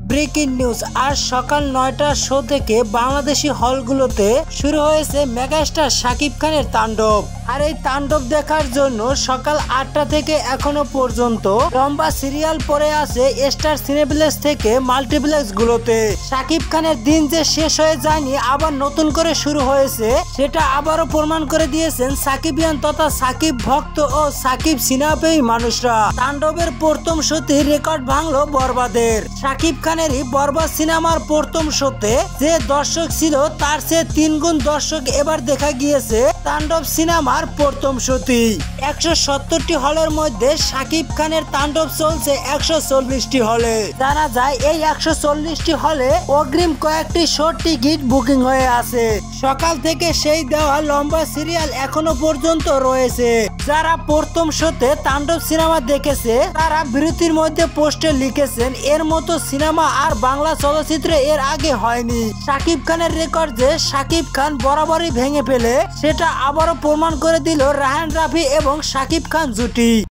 Breaking news. আজ সকাল ৯টার show থেকে বাংলাদেশি হলগুলোতে শুরু হয়েছে মেগাস্টার শাকিব খানের তাণ্ডব। আর এই তাণ্ডব দেখার জন্য সকাল ৮টা থেকে এখনো পর্যন্ত লম্বা সিরিয়াল পড়ে আছে স্টার সিনেপ্লেক্স থেকে মাল্টিপ্লেক্স গুলোতে। শাকিব খানের দিন যে শেষ হয়ে যায়নি, আবার নতুন করে শুরু হয়েছে, সেটা আবারও প্রমাণ করে দিয়েছেন সাকিবিয়ান তথা সাকিব ভক্ত ও সাকিব সিনেমাপ্রেমী মানুষরা। তাণ্ডবের প্রথম শোতে রেকর্ড ভাঙলো বরবাদের। শাকিব খানেরই বরবাদ সিনেমার প্রথম শোতে যে দর্শক ছিল তার চেয়ে ৩ গুণ দর্শক এবার দেখা গিয়েছে তাণ্ডব সিনেমার প্রথম শোতে। ১৭০টি হলের মধ্যে শাকিব খানের তাণ্ডব চলছে ১৪০টি হলে। জানা যায় এই ১৪০টি হলে অগ্রিম কয়েকটি শোর টিকিট বুকিং হয়ে আছে। সকাল থেকে সেই দেওয়া লম্বা সিরিয়াল এখনো পর্যন্ত রয়েছে। যারা প্রথম শোতে তাণ্ডব সিনেমা দেখেছে তারা বিরতির মধ্যে পোস্টে লিখেছেন, এর মতো সিনেমা আর বাংলা চলচ্চিত্রে এর আগে হয়নি। শাকিব খানের রেকর্ড যে শাকিব খান বরাবরই ভেঙে ফেলে, সেটা আবারও প্রমাণ করে দিল রায়হান রাফি এবং শাকিব খান জুটি।